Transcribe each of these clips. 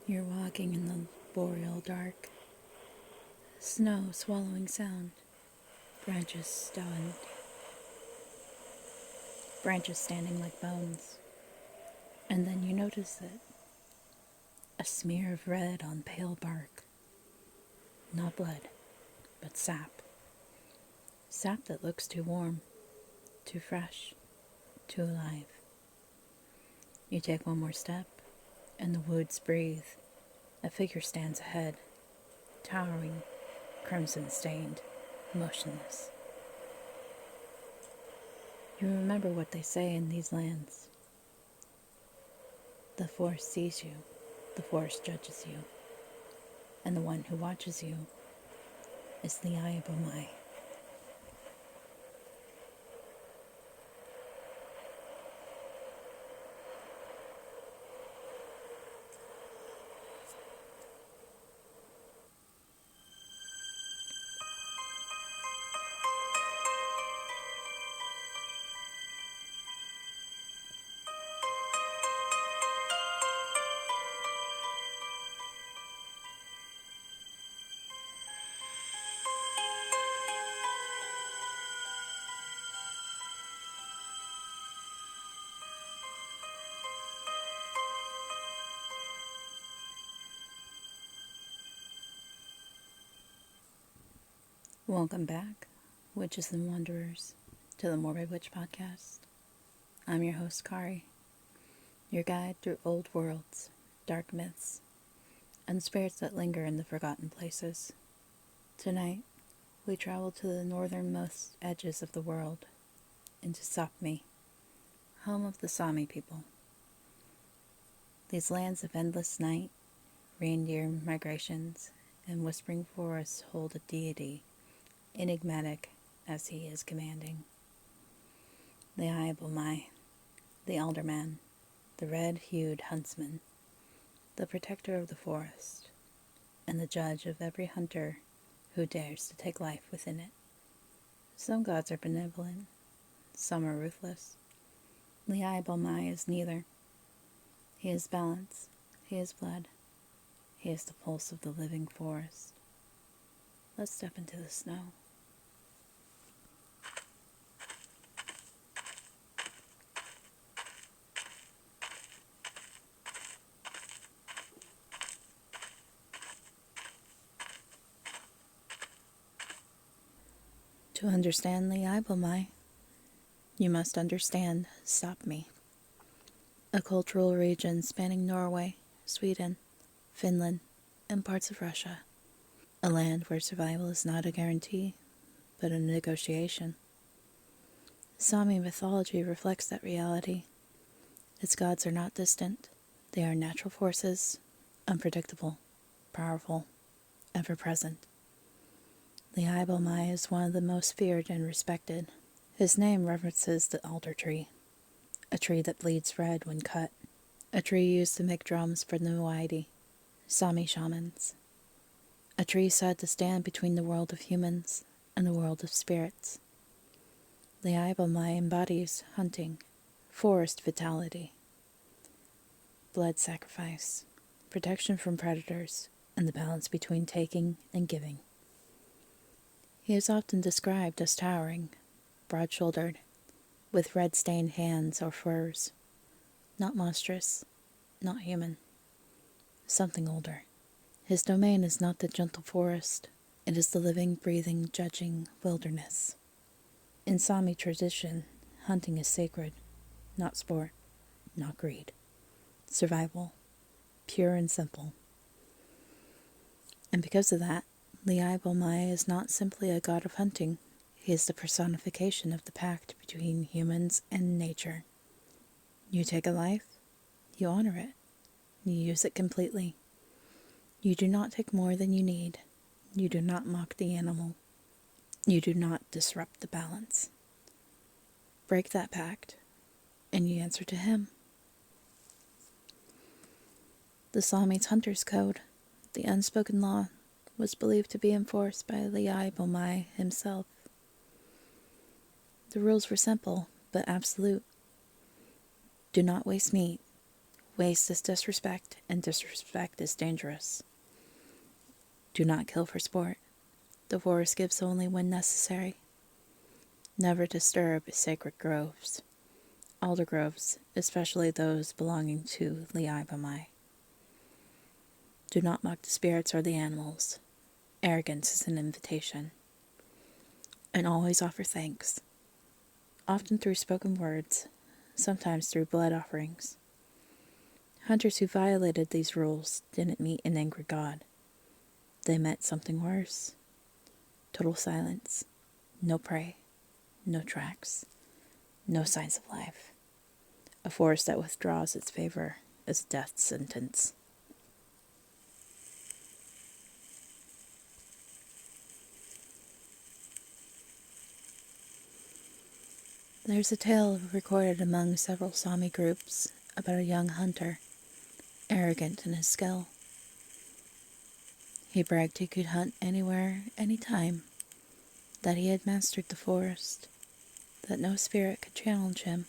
You're walking in the boreal dark. Snow swallowing sound. Branches stunned. Branches standing like bones. And then you notice it. A smear of red on pale bark. Not blood, but sap. Sap that looks too warm, too fresh, too alive. You take one more step, and the woods breathe. A figure stands ahead, towering, crimson-stained, motionless. You remember what they say in these lands. The forest sees you, the forest judges you, and the one who watches you is Lieaibolmmai. Welcome back, witches and wanderers, to the Morbid Witch Podcast. I'm your host, Kari, your guide through old worlds, dark myths, and spirits that linger in the forgotten places. Tonight, we travel to the northernmost edges of the world, into Sápmi, home of the Sámi people. These lands of endless night, reindeer migrations, and whispering forests hold a deity enigmatic as he is commanding. Lieaibolmmai, the alderman, the red-hued huntsman, the protector of the forest, and the judge of every hunter who dares to take life within it. Some gods are benevolent, some are ruthless. Lieaibolmmai is neither. He is balance, he is blood, he is the pulse of the living forest. Let's step into the snow. To understand Lieaibolmmai, you must understand Sápmi, a cultural region spanning Norway, Sweden, Finland, and parts of Russia. A land where survival is not a guarantee, but a negotiation. Sámi mythology reflects that reality. Its gods are not distant. They are natural forces, unpredictable, powerful, ever-present. Lieaibolmmai is one of the most feared and respected. His name references the alder tree, a tree that bleeds red when cut, a tree used to make drums for the Moiedi, Sámi shamans, a tree said to stand between the world of humans and the world of spirits. Lieaibolmmai embodies hunting, forest vitality, blood sacrifice, protection from predators, and the balance between taking and giving. He is often described as towering, broad-shouldered, with red-stained hands or furs. Not monstrous, not human. Something older. His domain is not the gentle forest. It is the living, breathing, judging wilderness. In Sámi tradition, hunting is sacred, not sport, not greed. Survival, pure and simple. And because of that, Lieaibolmmai is not simply a god of hunting. He is the personification of the pact between humans and nature. You take a life, you honor it, you use it completely. You do not take more than you need. You do not mock the animal. You do not disrupt the balance. Break that pact, and you answer to him. The Sámi's Hunter's Code, the unspoken law, was believed to be enforced by Lieaibolmmai himself. The rules were simple, but absolute. Do not waste meat. Waste is disrespect, and disrespect is dangerous. Do not kill for sport. The forest gives only when necessary. Never disturb sacred groves. Alder groves, especially those belonging to Lieaibolmmai. Do not mock the spirits or the animals. Arrogance is an invitation. And always offer thanks, often through spoken words, sometimes through blood offerings. Hunters who violated these rules didn't meet an angry god. They met something worse. Total silence. No prey. No tracks. No signs of life. A forest that withdraws its favor is a death sentence. There's a tale recorded among several Sámi groups about a young hunter, arrogant in his skill. He bragged he could hunt anywhere, anytime, that he had mastered the forest, that no spirit could challenge him.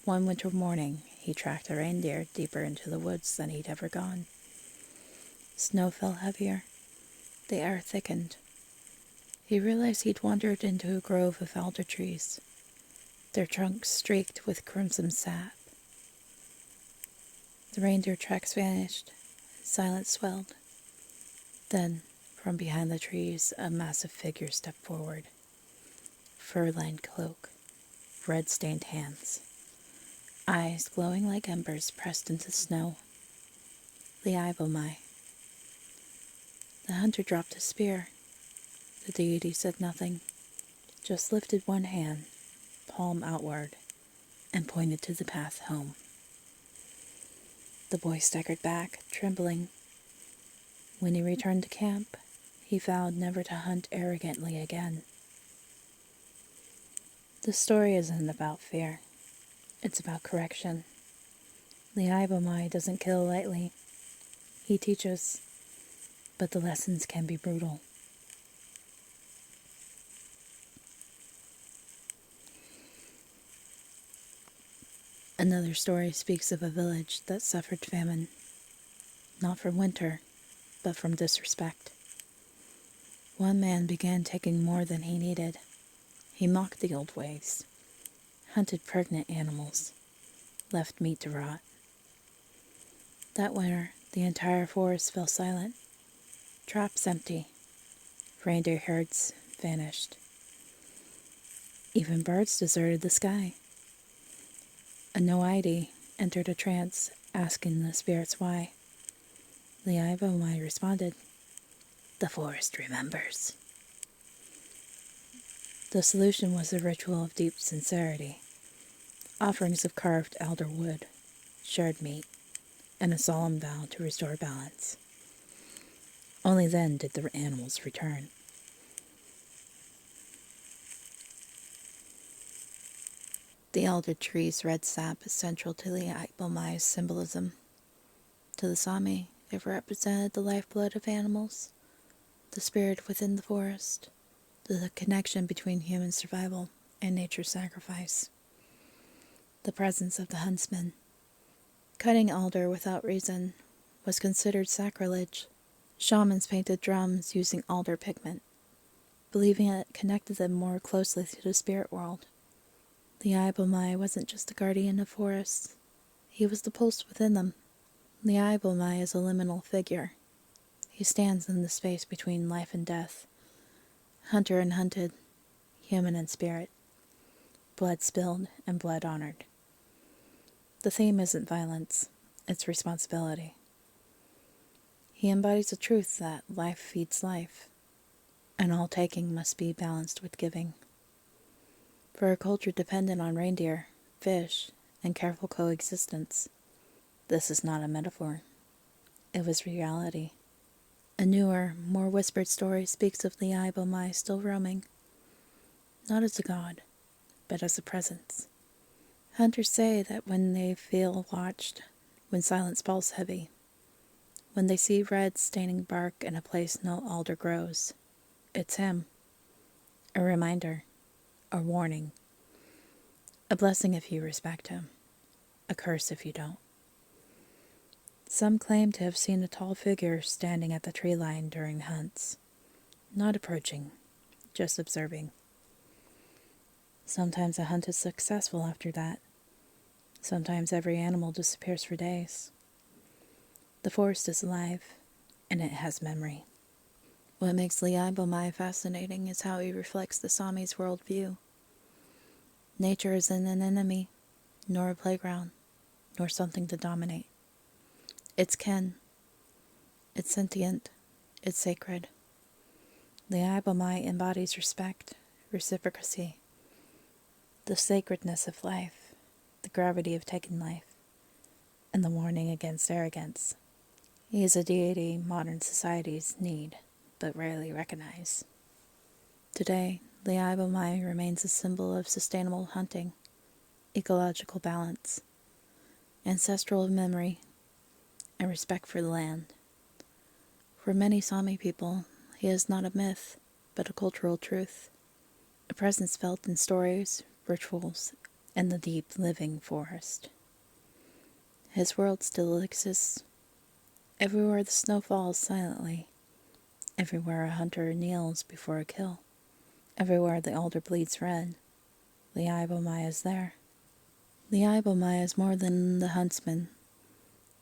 One winter morning, he tracked a reindeer deeper into the woods than he'd ever gone. Snow fell heavier. The air thickened. He realized he'd wandered into a grove of alder trees, their trunks streaked with crimson sap. The reindeer tracks vanished. Silence swelled. Then, from behind the trees, a massive figure stepped forward. Fur-lined cloak, red-stained hands, eyes glowing like embers pressed into snow. Lieaibolmmai. The hunter dropped his spear. The deity said nothing, just lifted one hand, palm outward, and pointed to the path home. The boy staggered back, trembling. When he returned to camp, he vowed never to hunt arrogantly again. The story isn't about fear. It's about correction. Lieaibolmmai doesn't kill lightly. He teaches, but the lessons can be brutal. Another story speaks of a village that suffered famine, not from winter, but from disrespect. One man began taking more than he needed. He mocked the old ways, hunted pregnant animals, left meat to rot. That winter, the entire forest fell silent, traps empty, reindeer herds vanished. Even birds deserted the sky. A Noaidi entered a trance, asking the spirits why. Lieaibolmmai responded, "The forest remembers." The solution was a ritual of deep sincerity, offerings of carved alder wood, shared meat, and a solemn vow to restore balance. Only then did the animals return. The alder tree's red sap is central to Lieaibolmmai's symbolism. To the Sámi, it represented the lifeblood of animals, the spirit within the forest, the connection between human survival and nature's sacrifice. The presence of the huntsman. Cutting alder without reason was considered sacrilege. Shamans painted drums using alder pigment, believing it connected them more closely to the spirit world. Lieaibolmmai wasn't just a guardian of forests. He was the pulse within them. Lieaibolmmai is a liminal figure. He stands in the space between life and death, hunter and hunted, human and spirit, blood spilled and blood honored. The theme isn't violence, it's responsibility. He embodies the truth that life feeds life, and all taking must be balanced with giving. For a culture dependent on reindeer, fish, and careful coexistence, this is not a metaphor. It was reality. A newer, more whispered story speaks of Lieaibolmmai still roaming, not as a god, but as a presence. Hunters say that when they feel watched, when silence falls heavy, when they see red staining bark in a place no alder grows, it's him. A reminder. A warning. A blessing if you respect him. a curse if you don't. Some claim to have seen a tall figure standing at the tree line during hunts, not approaching, just observing. Sometimes a hunt is successful after that. Sometimes every animal disappears for days. The forest is alive, and it has memory. What makes Lieaibolmmai fascinating is how he reflects the Sámi's worldview. Nature isn't an enemy, nor a playground, nor something to dominate. It's kin. It's sentient. It's sacred. Lieaibolmmai embodies respect, reciprocity, the sacredness of life, the gravity of taking life, and the warning against arrogance. He is a deity modern societies need, but rarely recognize. Today, Lieaibolmmai remains a symbol of sustainable hunting, ecological balance, ancestral memory, and respect for the land. For many Sámi people, he is not a myth, but a cultural truth, a presence felt in stories, rituals, and the deep living forest. His world still exists. Everywhere the snow falls silently, everywhere a hunter kneels before a kill, everywhere the alder bleeds red, Lieaibolmmai is there. Lieaibolmmai is more than the huntsman.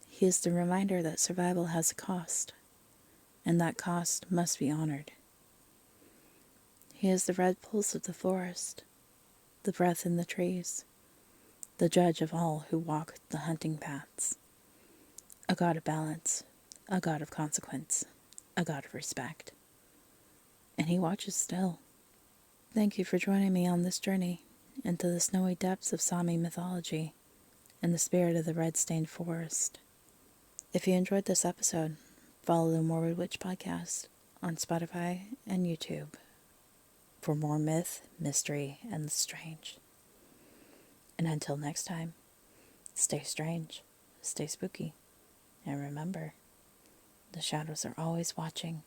He is the reminder that survival has a cost, and that cost must be honored. He is the red pulse of the forest, the breath in the trees, the judge of all who walk the hunting paths. A god of balance, a god of consequence, a god of respect. And he watches still. Thank you for joining me on this journey into the snowy depths of Sámi mythology and the spirit of the red-stained forest. If you enjoyed this episode, follow the Morbid Witch podcast on Spotify and YouTube for more myth, mystery, and the strange. And until next time, stay strange, stay spooky, and remember, the shadows are always watching.